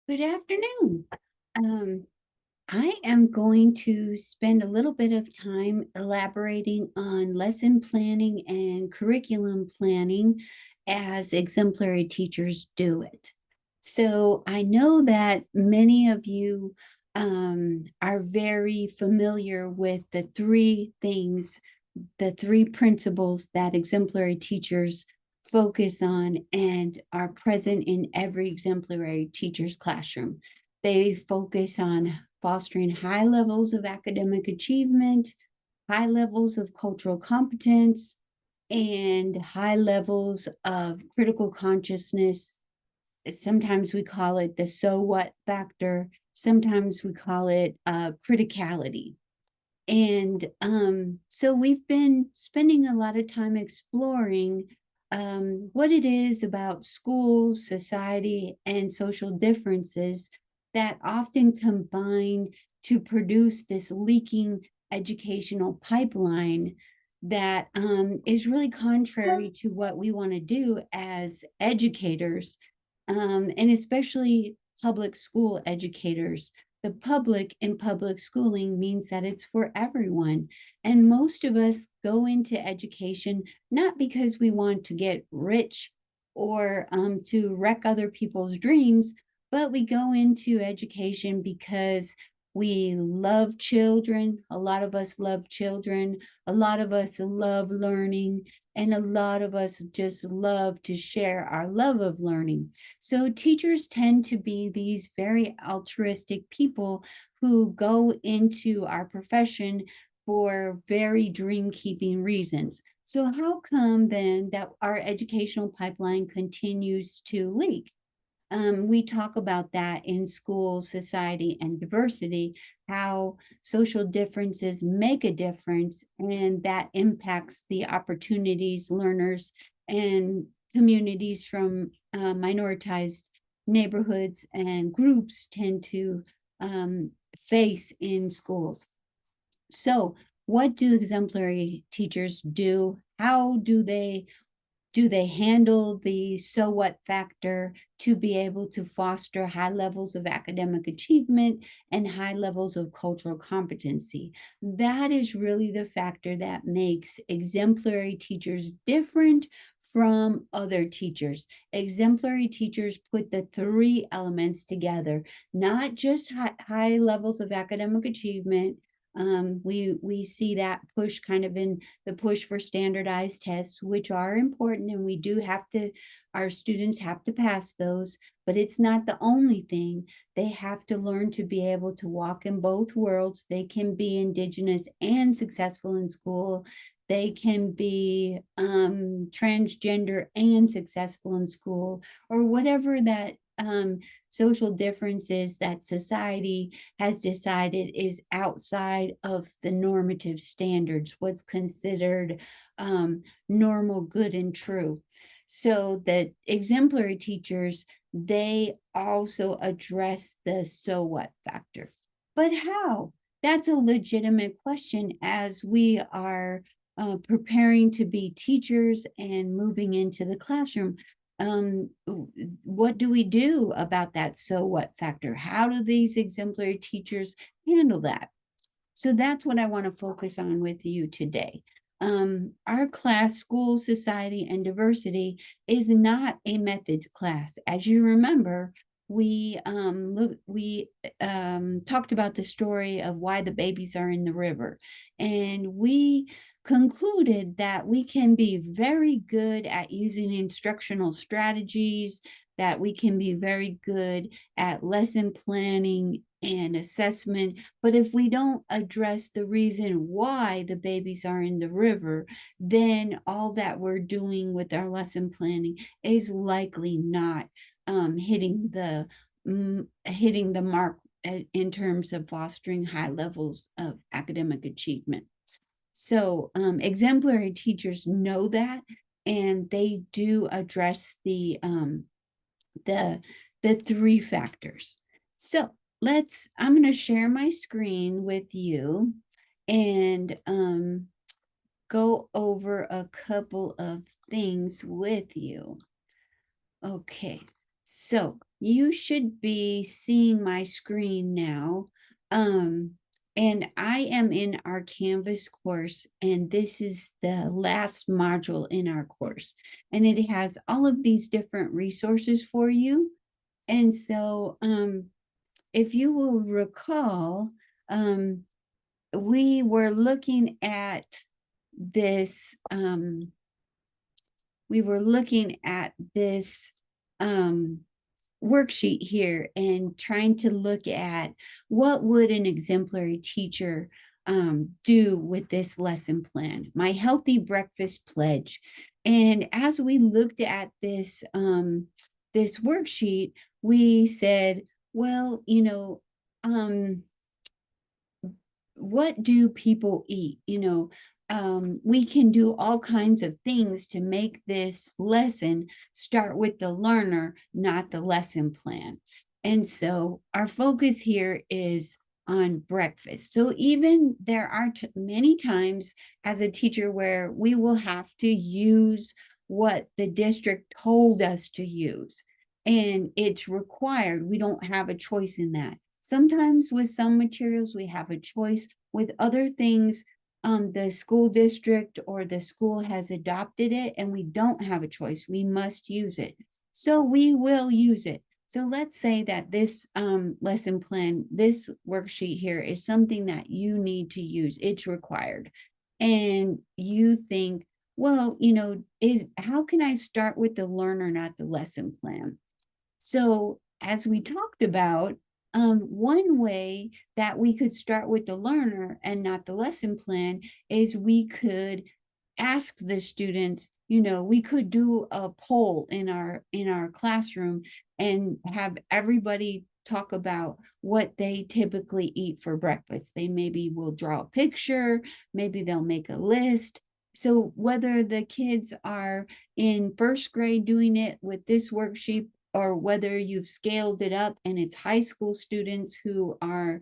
Good afternoon. Um, I am going to spend a little bit of time elaborating on lesson planning and curriculum planning as exemplary teachers do it. So I know that many of you are very familiar with the three principles that exemplary teachers focus on and are present in every exemplary teacher's classroom. They focus on fostering high levels of academic achievement, high levels of cultural competence, and high levels of critical consciousness. Sometimes we call it the so what factor. Sometimes we call it criticality. And so we've been spending a lot of time exploring what it is about schools, society, and social differences that often combine to produce this leaking educational pipeline that is really contrary to what we want to do as educators, and especially public school educators. The public in public schooling means that it's for everyone. And most of us go into education not because we want to get rich or to wreck other people's dreams, but we go into education because we love children. A lot of us love children. A lot of us love learning. And a lot of us just love to share our love of learning. So teachers tend to be these very altruistic people who go into our profession for very dream keeping reasons. So how come then that our educational pipeline continues to leak? We talk about that in school, society, and diversity, how social differences make a difference, and that impacts the opportunities learners and communities from minoritized neighborhoods and groups tend to face in schools. So, what do exemplary teachers do? How do they handle the so what factor to be able to foster high levels of academic achievement and high levels of cultural competency? That is really the factor that makes exemplary teachers different from other teachers. Exemplary teachers put the three elements together, not just high levels of academic achievement. We see that push kind of in the push for standardized tests, which are important, and we do have to, our students have to pass those, but it's not the only thing. They have to learn to be able to walk in both worlds. They can be Indigenous and successful in school. They can be transgender and successful in school, or whatever that social differences that society has decided is outside of the normative standards, what's considered normal, good, and true. So that exemplary teachers, they also address the so what factor. But how? That's a legitimate question as we are preparing to be teachers and moving into the classroom. What do we do about that so what factor? How do these exemplary teachers handle that? So that's what I want to focus on with you today. Our class, School, Society, and Diversity, is not a methods class. As you remember, we talked about the story of why the babies are in the river, and we concluded that we can be very good at using instructional strategies, that we can be very good at lesson planning and assessment. But if we don't address the reason why the babies are in the river, then all that we're doing with our lesson planning is likely not hitting the mark in terms of fostering high levels of academic achievement. So exemplary teachers know that, and they do address the the three factors. So I'm going to share my screen with you and go over a couple of things with you. Okay, So you should be seeing my screen now. Um, and I am in our Canvas course, and this is the last module in our course. And it has all of these different resources for you. And so if you will recall, um, we were looking at this um, worksheet here and trying to look at what would an exemplary teacher do with this lesson plan, my healthy breakfast pledge. And as we looked at this worksheet, we said, well, what do people eat? We can do all kinds of things to make this lesson start with the learner, not the lesson plan. And so our focus here is on breakfast. So even there are many times as a teacher where we will have to use what the district told us to use, and it's required. We don't have a choice in that. Sometimes with some materials, we have a choice. With other things, the school district or the school has adopted it and we don't have a choice. We must use it. So we will use it. So let's say that this lesson plan, this worksheet here is something that you need to use. It's required. And you think, well, how can I start with the learner, not the lesson plan? So, as we talked about, one way that we could start with the learner and not the lesson plan is we could ask the students, we could do a poll in our classroom and have everybody talk about what they typically eat for breakfast. They maybe will draw a picture, maybe they'll make a list. So whether the kids are in first grade doing it with this worksheet, or whether you've scaled it up and it's high school students who are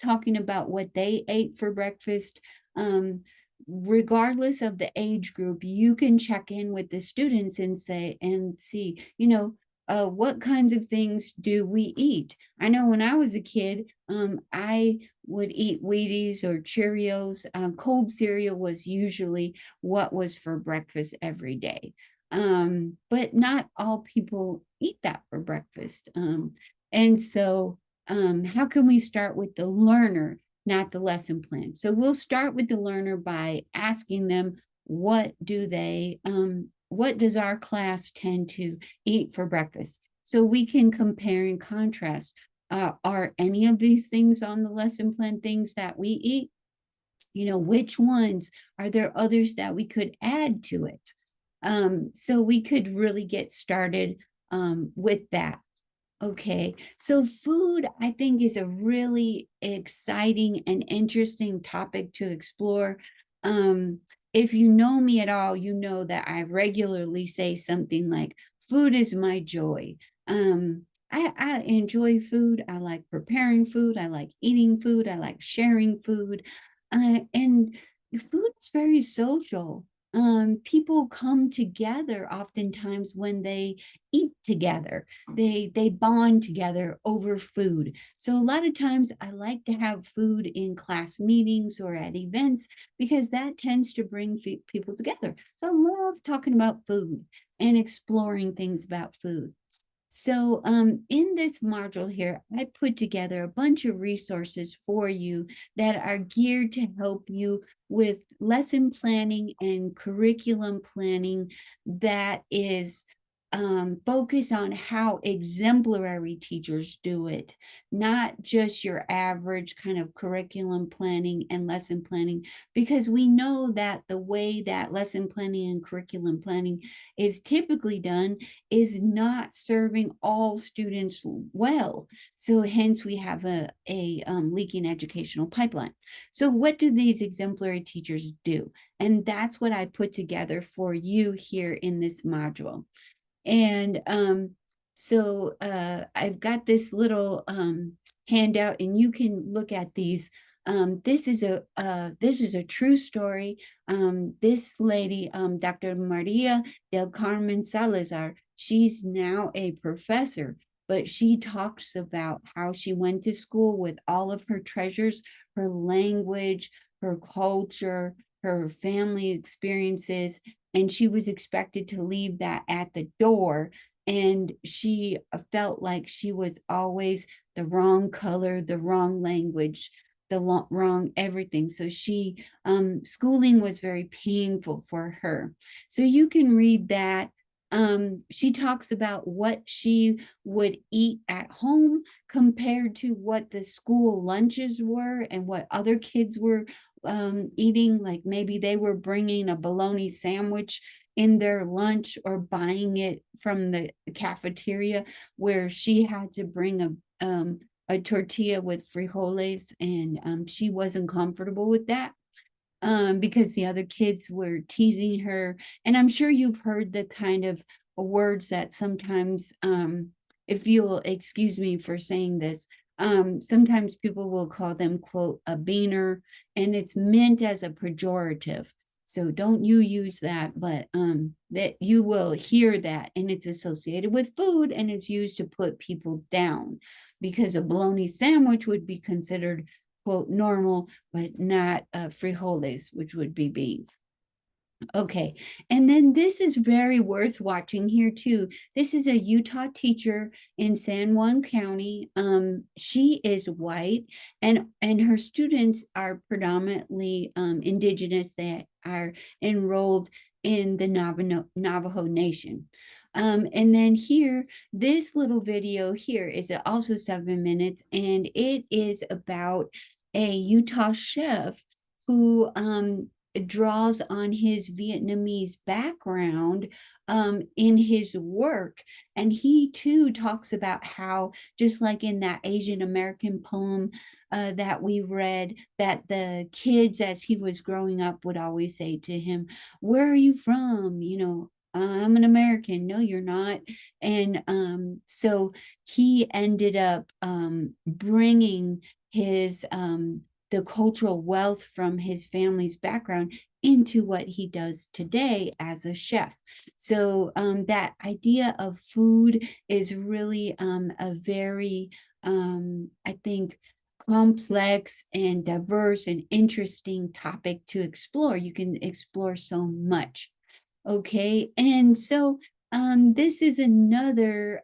talking about what they ate for breakfast, regardless of the age group, you can check in with the students and see, what kinds of things do we eat? I know when I was a kid, I would eat Wheaties or Cheerios. Cold cereal was usually what was for breakfast every day. But not all people eat that for breakfast. And so, how can we start with the learner, not the lesson plan? So we'll start with the learner by asking them, what does our class tend to eat for breakfast? So we can compare and contrast. Are any of these things on the lesson plan things that we eat? Which ones? Are there others that we could add to it? So we could really get started with that. Okay, so food, I think, is a really exciting and interesting topic to explore. If you know me at all, you know that I regularly say something like, food is my joy. I enjoy food. I like preparing food. I like eating food. I like sharing food. And food is very social. People come together oftentimes when they eat together. They bond together over food. So a lot of times I like to have food in class meetings or at events because that tends to bring people together. So I love talking about food and exploring things about food. So in this module here, I put together a bunch of resources for you that are geared to help you with lesson planning and curriculum planning that is focus on how exemplary teachers do it, not just your average kind of curriculum planning and lesson planning, because we know that the way that lesson planning and curriculum planning is typically done is not serving all students well. So hence we have a leaking educational pipeline. So what do these exemplary teachers do? And that's what I put together for you here in this module. And so I've got this little handout, and you can look at these. This is a true story. This lady, Dr. Maria del Carmen Salazar, She's now a professor, but she talks about how she went to school with all of her treasures, her language, her culture, her family experiences, and she was expected to leave that at the door. And she felt like she was always the wrong color, the wrong language, the wrong everything. So she, schooling was very painful for her. So you can read that. She talks about what she would eat at home compared to what the school lunches were and what other kids were eating. Like maybe they were bringing a bologna sandwich in their lunch or buying it from the cafeteria, where she had to bring a tortilla with frijoles, and she wasn't comfortable with that because the other kids were teasing her. And I'm sure you've heard the kind of words that sometimes, if you'll excuse me for saying this, sometimes people will call them, quote, a beaner, and it's meant as a pejorative. So don't you use that, but that you will hear that, and it's associated with food, and it's used to put people down, because a bologna sandwich would be considered, quote, normal, but not frijoles, which would be beans. Okay, and then this is very worth watching here too. This is a Utah teacher in San Juan County. She is white, and her students are predominantly indigenous. They are enrolled in the Navajo Nation. And then here, this little video here is also 7 minutes, and it is about a Utah chef who draws on his Vietnamese background in his work. And he too talks about how, just like in that Asian American poem that we read, that the kids as he was growing up would always say to him, "Where are you from? You know, I'm an American." "No, you're not." And so he ended up bringing his the cultural wealth from his family's background into what he does today as a chef. So that idea of food is really a very, I think, complex and diverse and interesting topic to explore. You can explore so much. Okay, and so this is another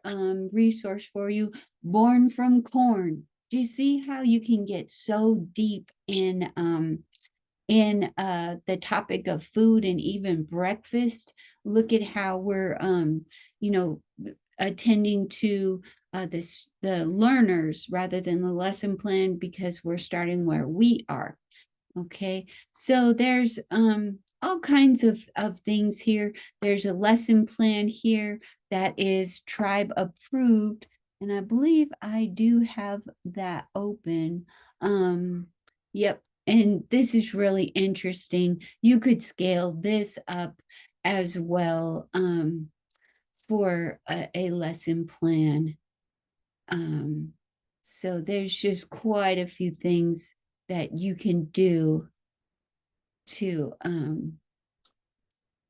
resource for you, Born from Corn. Do you see how you can get so deep in the topic of food and even breakfast? Look at how we're you know, attending to the learners rather than the lesson plan, because we're starting where we are. Okay, so there's all kinds of things here. There's a lesson plan here that is tribe approved, and I believe I do have that open. Yep, and this is really interesting. You could scale this up as well for a lesson plan. So there's just quite a few things that you can do to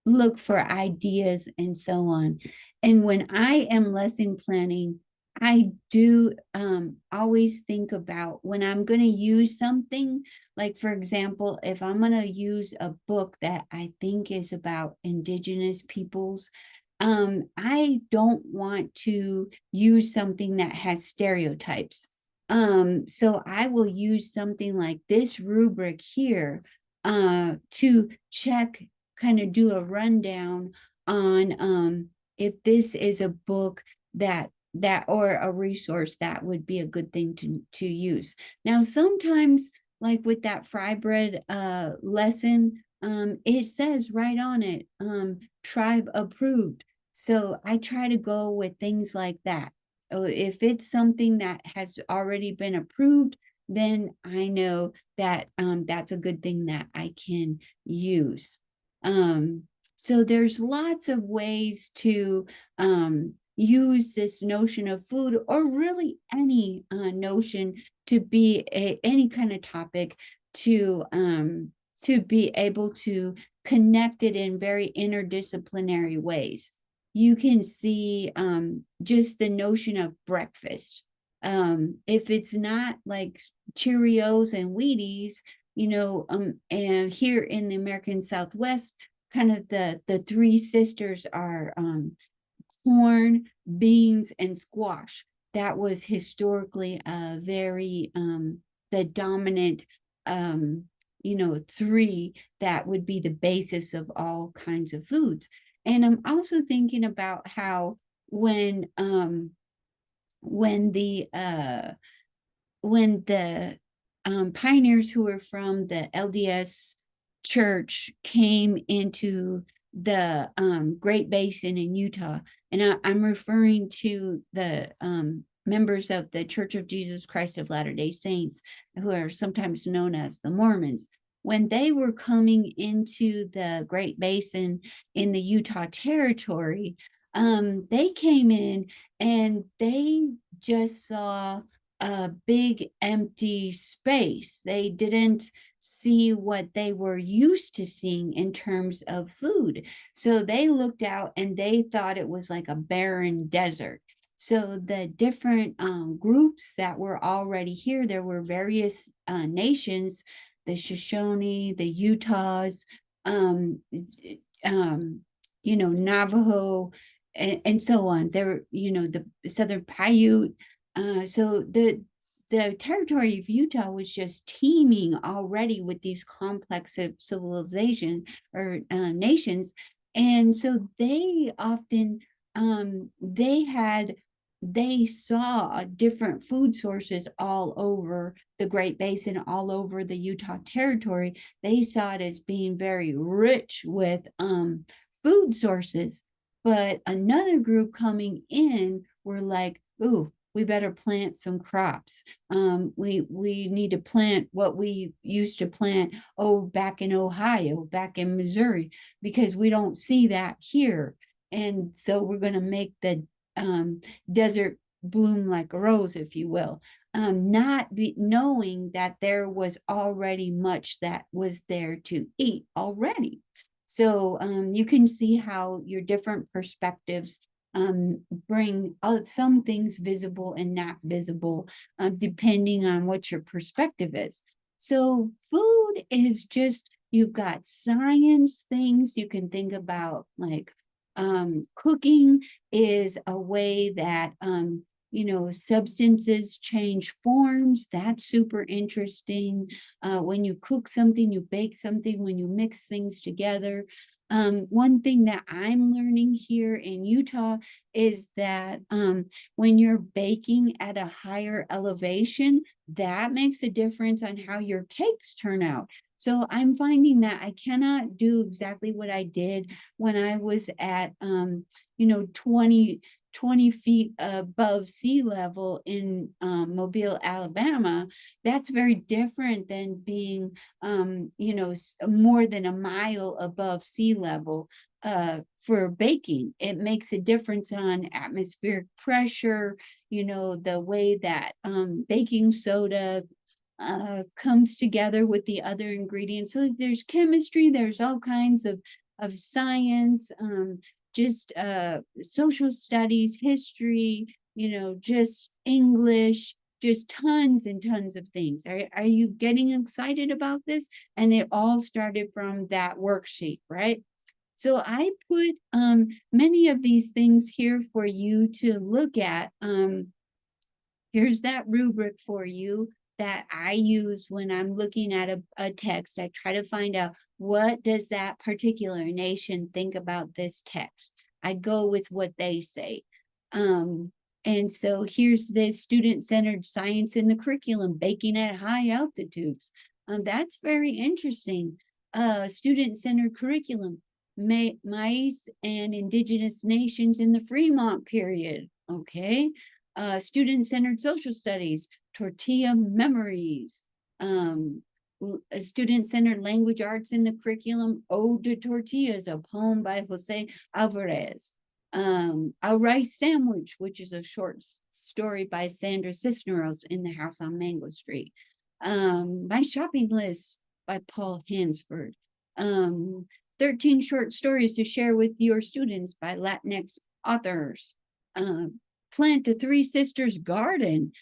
look for ideas and so on. And when I am lesson planning, I do always think about when I'm going to use something. Like, for example, if I'm going to use a book that I think is about indigenous peoples, I don't want to use something that has stereotypes. So I will use something like this rubric here to check, kind of do a rundown on if this is a book that or a resource that would be a good thing to use. Now, sometimes, like with that fry bread lesson, it says right on it, tribe approved. So I try to go with things like that. If it's something that has already been approved, then I know that that's a good thing that I can use. So there's lots of ways to use this notion of food, or really any notion, to be any kind of topic, to be able to connect it in very interdisciplinary ways. you can see just the notion of breakfast. If it's not like Cheerios and Wheaties, and here in the American Southwest, kind of the three sisters are corn, beans, and squash. That was historically a very the dominant three that would be the basis of all kinds of foods. And I'm also thinking about how when the pioneers who were from the LDS church came into the Great Basin in Utah, and I'm referring to the members of the Church of Jesus Christ of Latter-day Saints, who are sometimes known as the Mormons. When they were coming into the Great Basin in the Utah Territory, they came in and they just saw a big empty space. They didn't see what they were used to seeing in terms of food. So they looked out and they thought it was like a barren desert. So the different groups that were already here, there were various nations, the Shoshone, the Utahs, Navajo, and so on. There, the Southern Paiute. So the territory of Utah was just teeming already with these complex civilization or nations, and so they often they saw different food sources all over the Great Basin, all over the Utah Territory. They saw it as being very rich with food sources. But another group coming in were like, ooh, we better plant some crops. We need to plant what we used to plant, back in Ohio, back in Missouri, because we don't see that here. And so we're going to make the desert bloom like a rose, if you will, not knowing that there was already much that was there to eat already. So you can see how your different perspectives bring some things visible and not visible, depending on what your perspective is. So food is just, you've got science things you can think about, like cooking is a way that substances change forms. That's super interesting. When you cook something, you bake something, when you mix things together. One thing that I'm learning here in Utah is that when you're baking at a higher elevation, that makes a difference on how your cakes turn out. So I'm finding that I cannot do exactly what I did when I was at 20 feet above sea level in Mobile, Alabama. That's very different than being, more than a mile above sea level for baking. It makes a difference on atmospheric pressure, the way that baking soda comes together with the other ingredients. So there's chemistry, there's all kinds of science, just social studies, history, just English, just tons and tons of things. Are you getting excited about this? And it all started from that worksheet, right? So I put many of these things here for you to look at. Here's that rubric for you that I use when I'm looking at a text. I try to find out, what does that particular nation think about this text? I go with what they say. And so here's the student-centered science in the curriculum, baking at high altitudes. That's very interesting. Student-centered curriculum, mice and indigenous nations in the Fremont period. Okay. Student-centered social studies, tortilla memories, student-centered language arts in the curriculum, Ode to Tortillas, a poem by Jose Alvarez, A Rice Sandwich, which is a short story by Sandra Cisneros in the House on Mango Street, My Shopping List by Paul Hansford, 13 short stories to share with your students by Latinx authors, plant a Three Sisters garden,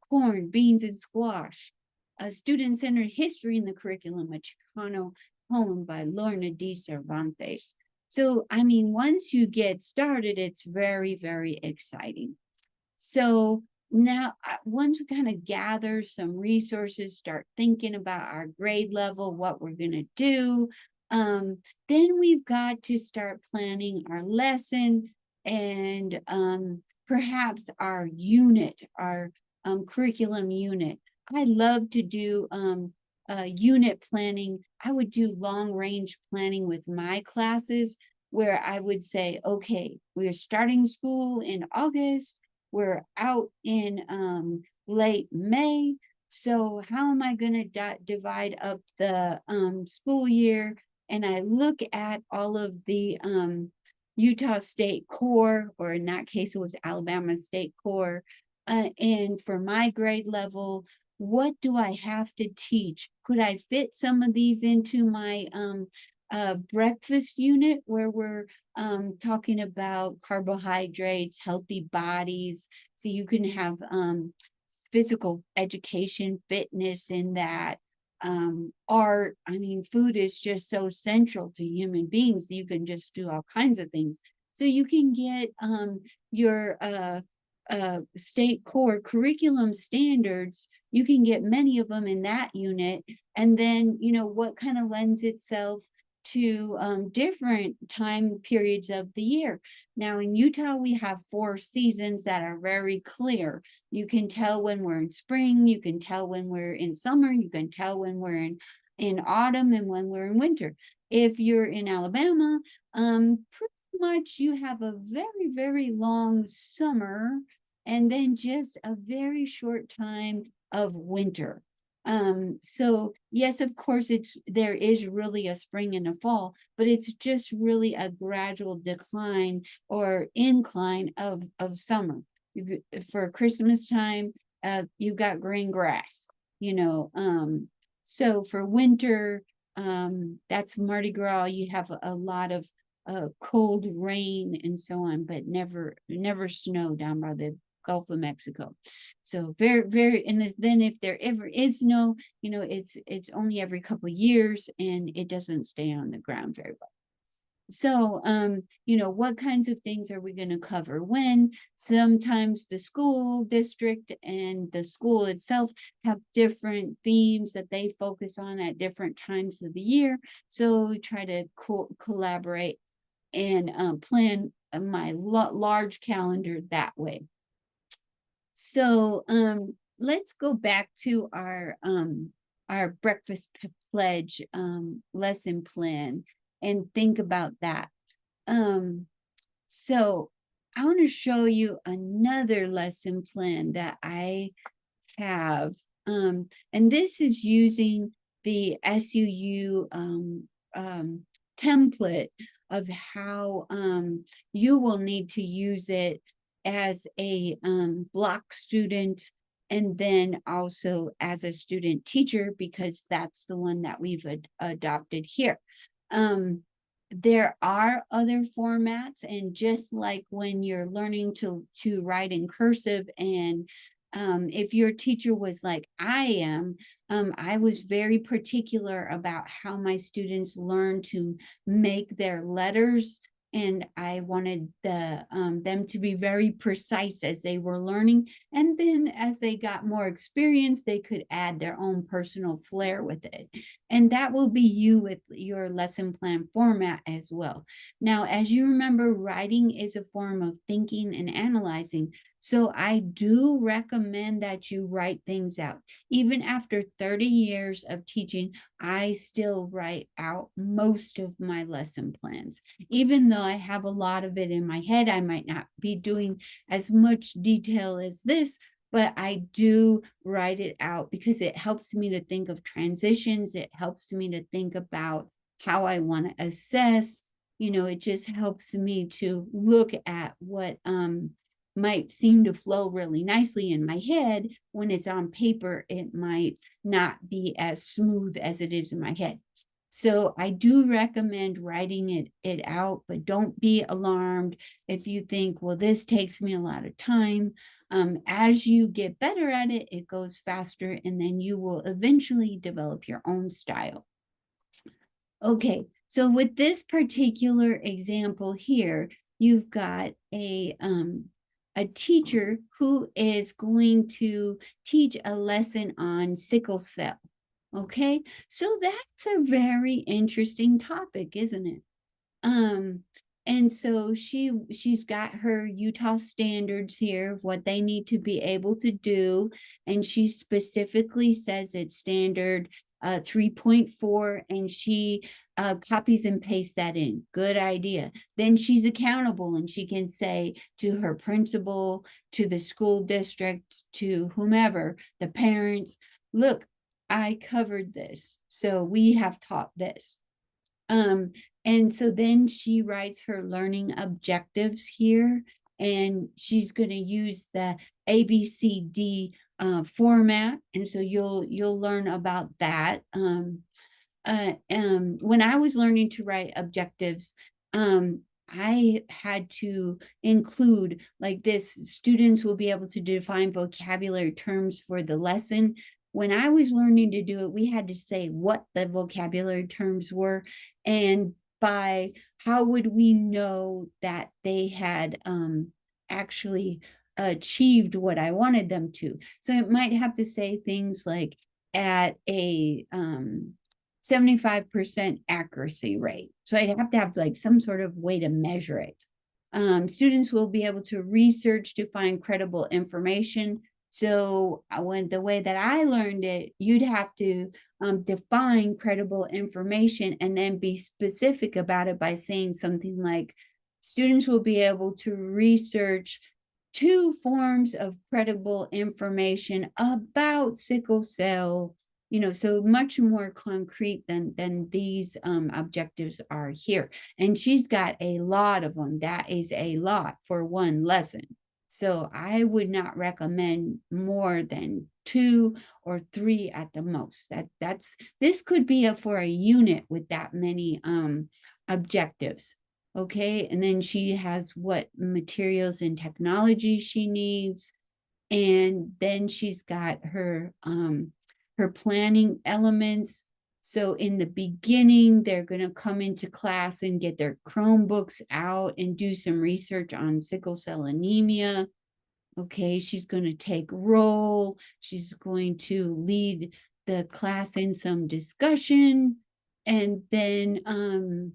corn, beans, and squash, a student-centered history in the curriculum, a Chicano poem by Lorna D. Cervantes. So, I mean, once you get started, it's very, very exciting. So now, once we kind of gather some resources, start thinking about our grade level, what we're going to do, then we've got to start planning our lesson and perhaps our unit, our curriculum unit. I love to do unit planning. I would do long range planning with my classes where I would say, okay, we're starting school in August. We're out in late May. So how am I going to divide up the school year? And I look at all of the Utah State Core, or in that case, it was Alabama State Core. And for my grade level, what do I have to teach? Could I fit some of these into my breakfast unit where we're talking about carbohydrates, healthy bodies, so you can have physical education, fitness in that, art. I mean, food is just so central to human beings. You can just do all kinds of things. So you can get your state core curriculum standards. You can get many of them in that unit. And then, you know, what kind of lends itself to different time periods of the year. Now in Utah, we have 4 seasons that are very clear. You can tell when we're in spring, you can tell when we're in summer, you can tell when we're in autumn and when we're in winter. If you're in Alabama, pretty much you have a very, very long summer and then just a very short time of winter. So yes, of course, there is really a spring and a fall, but it's just really a gradual decline or incline of summer. For Christmas time, you've got green grass, you know. So for winter, that's Mardi Gras. You have a lot of cold rain and so on, but never snow down by the Gulf of Mexico. So very, very, and then if there ever is snow, you know, it's only every couple of years and it doesn't stay on the ground very well. So, you know, what kinds of things are we going to cover when? Sometimes the school district and the school itself have different themes that they focus on at different times of the year. So we try to collaborate and plan my large calendar that way. So let's go back to our breakfast pledge lesson plan and think about that. So I want to show you another lesson plan that I have. And this is using the SUU template of how you will need to use it as a block student and then also as a student teacher, because that's the one that we've adopted here. There are other formats, and just like when you're learning to write in cursive, and if your teacher was like I am, I was very particular about how my students learn to make their letters, and I wanted them to be very precise as they were learning. And then as they got more experience, they could add their own personal flair with it. And that will be you with your lesson plan format as well. Now, as you remember, writing is a form of thinking and analyzing. So I do recommend that you write things out. Even after 30 years of teaching, I still write out most of my lesson plans. Even though I have a lot of it in my head, I might not be doing as much detail as this, but I do write it out because it helps me to think of transitions. It helps me to think about how I want to assess. You know, it just helps me to look at what might seem to flow really nicely in my head. When it's on paper, it might not be as smooth as it is in my head. So I do recommend writing it out, but don't be alarmed if you think, well, this takes me a lot of time. As you get better at it, it goes faster, and then you will eventually develop your own style. Okay, so with this particular example here, you've got a teacher who is going to teach a lesson on sickle cell. Okay, so that's a very interesting topic, isn't it? Um, and so she's got her Utah standards here of what they need to be able to do, and she specifically says it's standard 3.4, and she copies and pastes that in. Good idea. Then she's accountable, and she can say to her principal, to the school district, to whomever, the parents, look, I covered this, so we have taught this. And so then she writes her learning objectives here, and she's going to use the ABCD format, and so you'll learn about that. When I was learning to write objectives, I had to include like this: students will be able to define vocabulary terms for the lesson. When I was learning to do it, we had to say what the vocabulary terms were, and by how would we know that they had actually achieved what I wanted them to. So it might have to say things like at a 75% accuracy rate. So I'd have to have like some sort of way to measure it. Students will be able to research to find credible information. So when the way that I learned it, you'd have to define credible information and then be specific about it by saying something like, students will be able to research 2 forms of credible information about sickle cell, so much more concrete than these objectives are here. And she's got a lot of them. That is a lot for one lesson. So I would not recommend more than 2 or 3 at the most. This could be for a unit with that many objectives. Okay, and then she has what materials and technology she needs, and then she's got her planning elements. So in the beginning, they're going to come into class and get their Chromebooks out and do some research on sickle cell anemia. Okay, she's going to take roll. She's going to lead the class in some discussion. And then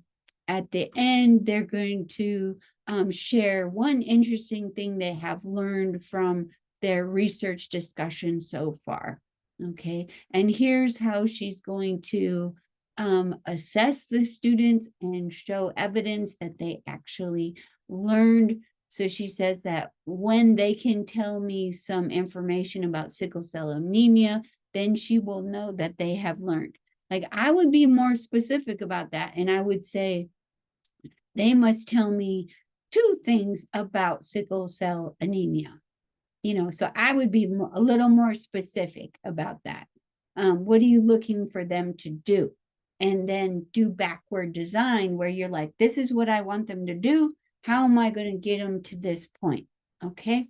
at the end, they're going to share one interesting thing they have learned from their research discussion so far. Okay, and here's how she's going to assess the students and show evidence that they actually learned. So she says that when they can tell me some information about sickle cell anemia, then she will know that they have learned. Like I would be more specific about that, and I would say they must tell me 2 things about sickle cell anemia. So I would be a little more specific about that. What are you looking for them to do? And then do backward design where you're like, this is what I want them to do. How am I going to get them to this point? Okay.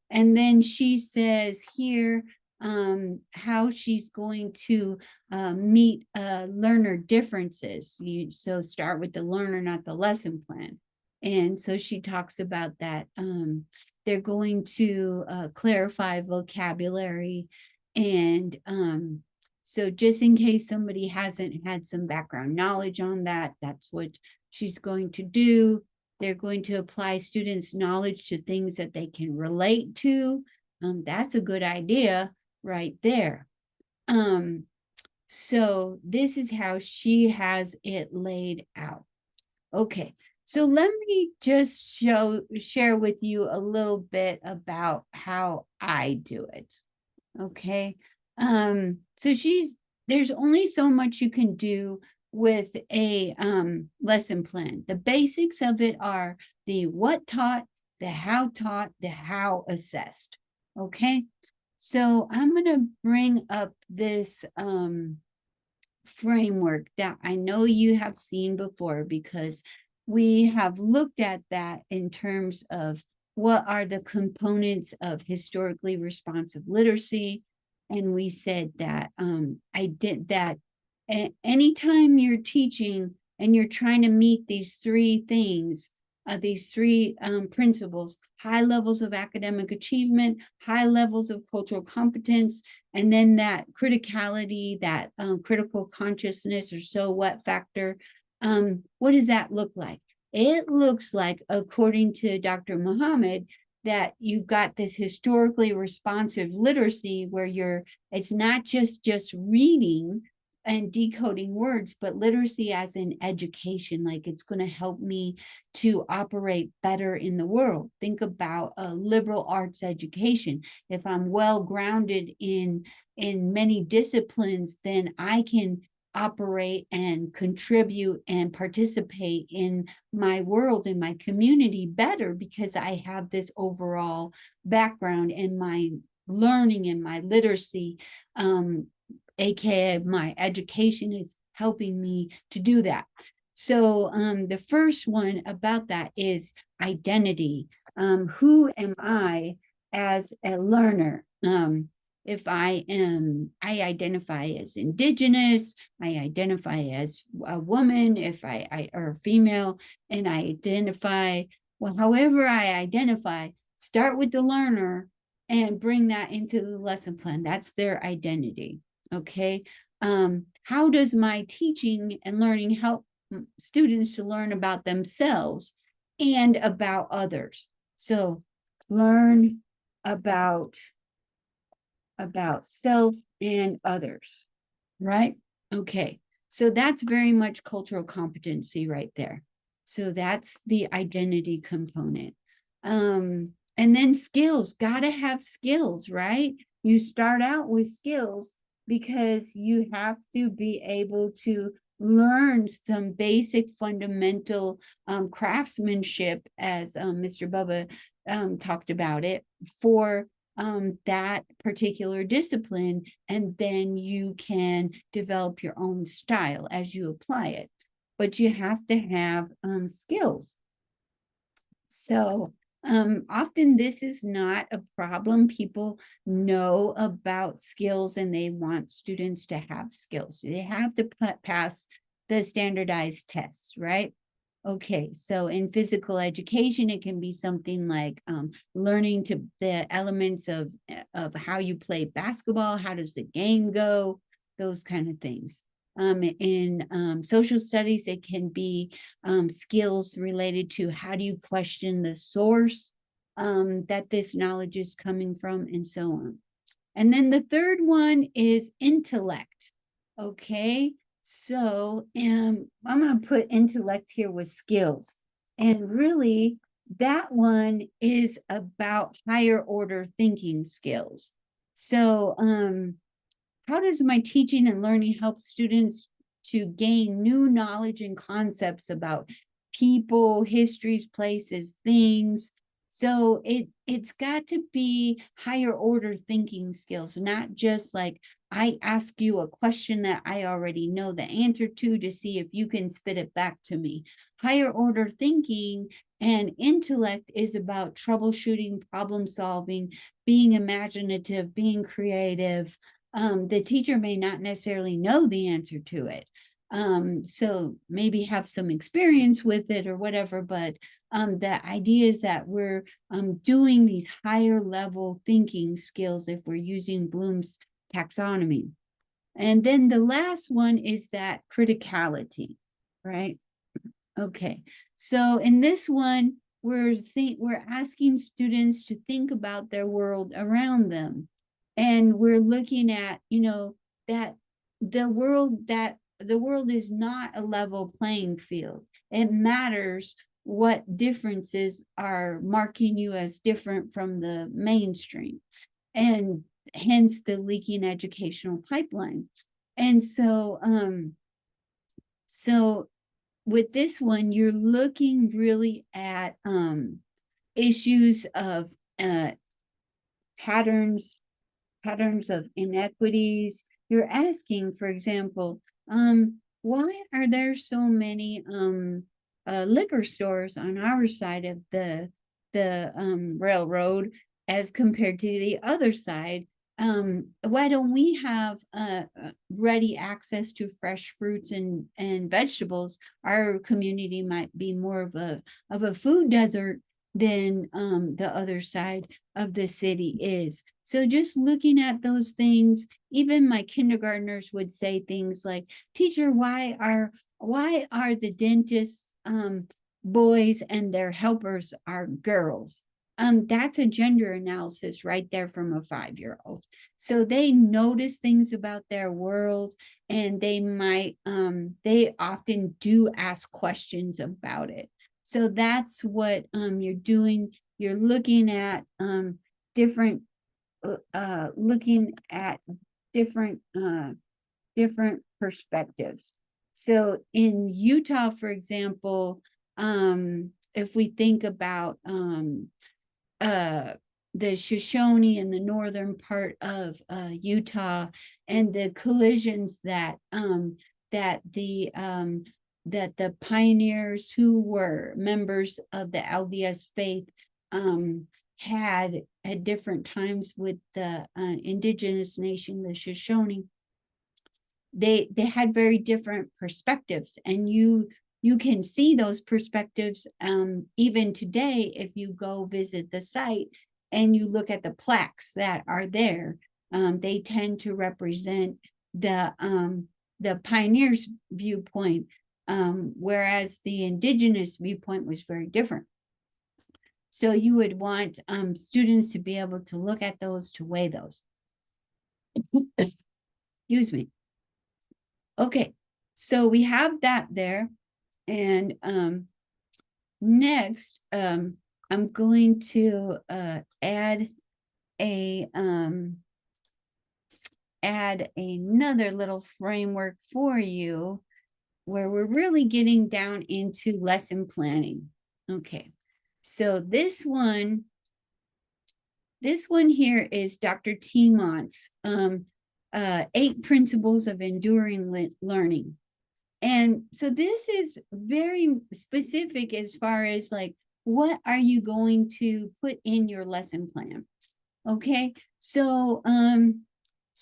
And then she says here how she's going to meet learner differences. So start with the learner, not the lesson plan. And so she talks about that. They're going to clarify vocabulary. And so just in case somebody hasn't had some background knowledge on that, that's what she's going to do. They're going to apply students' knowledge to things that they can relate to. That's a good idea right there. So this is how she has it laid out. Okay, so let me just share with you a little bit about how I do it. Okay, so there's only so much you can do with a lesson plan. The basics of it are the what taught, the how assessed. Okay, so I'm going to bring up this framework that I know you have seen before, because we have looked at that in terms of what are the components of historically responsive literacy. And we said that anytime you're teaching and you're trying to meet these three things, these three principles: high levels of academic achievement, high levels of cultural competence, and then that criticality, that critical consciousness or so what factor. What does that look like? It looks like, according to Dr. Muhammad, that you've got this historically responsive literacy where it's not just reading and decoding words, but literacy as in education. Like, it's going to help me to operate better in the world. Think about a liberal arts education. If I'm well grounded in many disciplines, then I can operate and contribute and participate in my world, in my community better, because I have this overall background in my learning and my literacy, aka my education is helping me to do that. So the first one about that is identity. Who am I as a learner? If I identify as Indigenous, I identify as a woman, if I or female, and I identify, well, however I identify, start with the learner and bring that into the lesson plan. That's their identity. Okay. How does my teaching and learning help students to learn about themselves and about others? So learn about self and others, right? Okay, so that's very much cultural competency right there. So that's the identity component. And then skills, gotta have skills, right? You start out with skills because you have to be able to learn some basic fundamental craftsmanship, as Mr. Bubba talked about it, for that particular discipline, and then you can develop your own style as you apply it. But you have to have skills. So often this is not a problem. People know about skills and they want students to have skills. They have to pass the standardized tests, right? Okay, so in physical education, it can be something like learning to the elements of how you play basketball, how does the game go, those kind of things. In social studies, it can be skills related to how do you question the source that this knowledge is coming from, and so on. And then the third one is intellect. Okay, so I'm going to put intellect here with skills. And really, that one is about higher order thinking skills. So how does my teaching and learning help students to gain new knowledge and concepts about people, histories, places, things? So it's got to be higher order thinking skills, not just like I ask you a question that I already know the answer to see if you can spit it back to me. Higher order thinking and intellect is about troubleshooting, problem solving, being imaginative, being creative. The teacher may not necessarily know the answer to it. So maybe have some experience with it or whatever, but the idea is that we're doing these higher level thinking skills if we're using Bloom's taxonomy. And then the last one is that criticality, right? Okay, so in this one, we're asking students to think about their world around them. And we're looking at, that the world is not a level playing field. It matters what differences are marking you as different from the mainstream, and hence the leaking educational pipeline. And so with this one, you're looking really at issues of patterns of inequities. you're asking, for example, why are there so many liquor stores on our side of the railroad as compared to the other side? Why don't we have ready access to fresh fruits and vegetables? Our community might be more of a food desert than the other side of the city is. So just looking at those things, even my kindergartners would say things like, teacher, why are the dentists boys and their helpers are girls? That's a gender analysis right there from a 5-year-old. So they notice things about their world, and they often do ask questions about it. So that's what you're doing. You're looking at different different perspectives. So in Utah, for example, if we think about the Shoshone in the northern part of Utah, and the collisions that the pioneers who were members of the LDS faith had at different times with the indigenous nation, the Shoshone. They had very different perspectives, and you can see those perspectives even today if you go visit the site and you look at the plaques that are there. They tend to represent the pioneers' viewpoint, whereas the indigenous viewpoint was very different. So you would want students to be able to look at those, to weigh those. Excuse me. Okay, so we have that there. And next, I'm going to add another little framework for you, where we're really getting down into lesson planning. Okay, so this one here is Dr. Tiemont's 8 Principles of Enduring Learning. And so this is very specific as far as like, what are you going to put in your lesson plan? Okay, so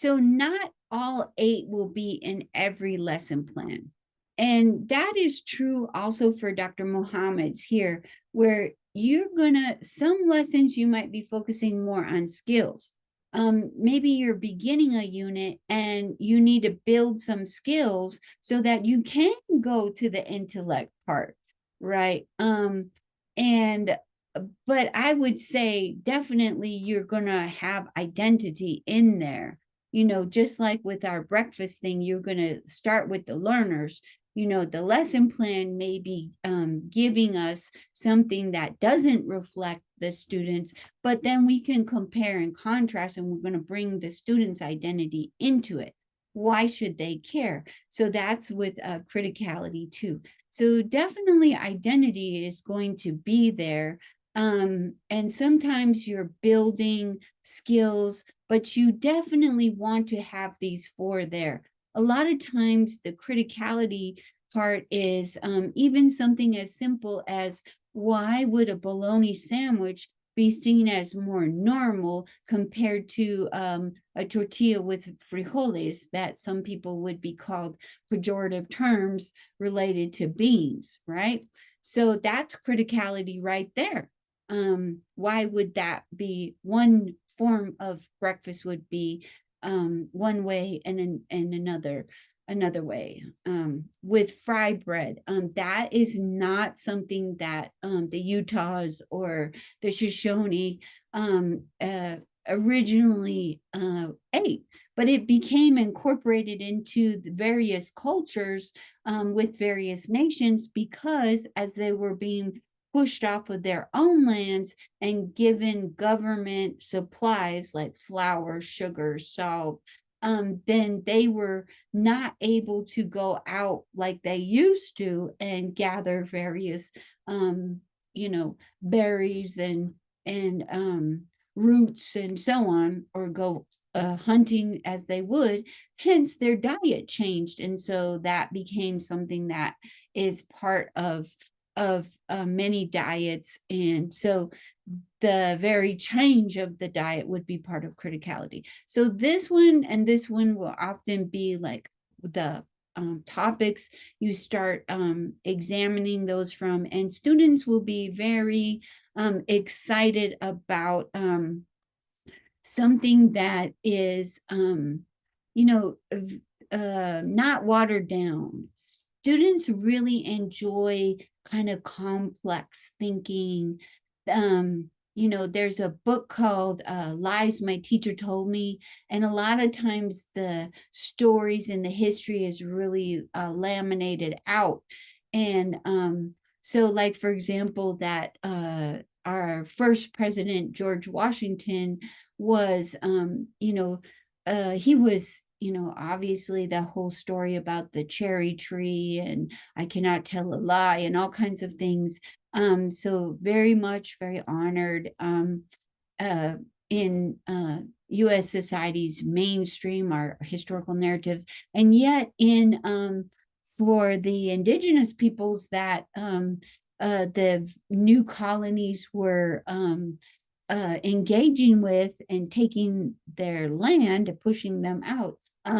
not all 8 will be in every lesson plan. And that is true also for Dr. Mohammed's here, where some lessons you might be focusing more on skills. Maybe you're beginning a unit and you need to build some skills so that you can go to the intellect part, right? But I would say definitely you're gonna have identity in there. Just like with our breakfast thing, you're gonna start with the learners. The lesson plan may be giving us something that doesn't reflect the students, but then we can compare and contrast, and we're going to bring the students' identity into it. Why should they care? So that's with criticality too. So definitely identity is going to be there. And sometimes you're building skills, but you definitely want to have these 4 there. A lot of times the criticality part is even something as simple as, why would a bologna sandwich be seen as more normal compared to a tortilla with frijoles, that some people would be called pejorative terms related to beans, right? So that's criticality right there. Why would that be? One form of breakfast would be one way, and another way. With fry bread, that is not something that the Utahs or the Shoshone originally ate, but it became incorporated into the various cultures with various nations, because as they were being pushed off of their own lands and given government supplies like flour, sugar, salt, then they were not able to go out like they used to and gather various, berries and roots and so on, or go hunting as they would, hence their diet changed. And so that became something that is part of many diets. And so the very change of the diet would be part of criticality. So this one and this one will often be like the topics you start examining those from, and students will be very excited about something that is, you know, not watered down. Students really enjoy kind of complex thinking. There's a book called Lies My Teacher Told Me, and a lot of times the stories and the history is really laminated out. And so, like, for example, that our first president, George Washington, was he was, obviously the whole story about the cherry tree and I cannot tell a lie and all kinds of things. So very much very honored uh, in US society's mainstream, our historical narrative. And yet in for the indigenous peoples that the new colonies were engaging with and taking their land, pushing them out,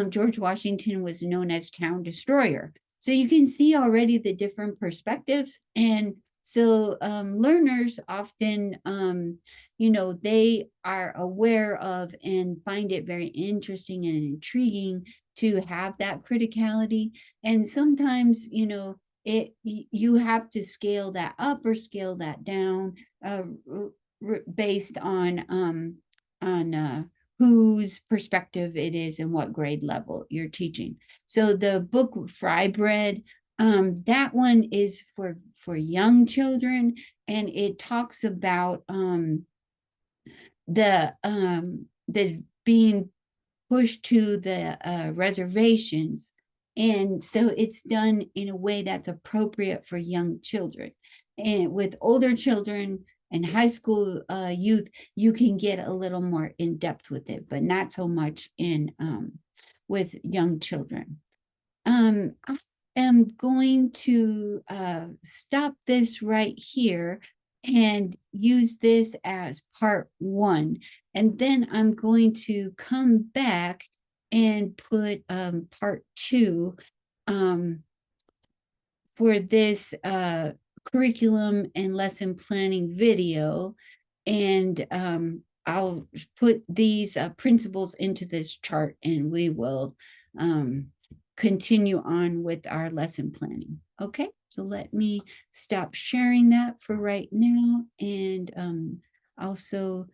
George Washington was known as town destroyer. So you can see already the different perspectives. And so learners often, they are aware of and find it very interesting and intriguing to have that criticality. And sometimes, you have to scale that up or scale that down based on whose perspective it is and what grade level you're teaching. So the book Fry Bread, that one is for young children, and it talks about the being pushed to the reservations. And so it's done in a way that's appropriate for young children. And with older children and high school youth, you can get a little more in depth with it, but not so much in with young children. I am going to stop this right here and use this as part one. And then I'm going to come back and put part two for this curriculum and lesson planning video. And I'll put these principles into this chart and we will continue on with our lesson planning. Okay, so let me stop sharing that for right now and also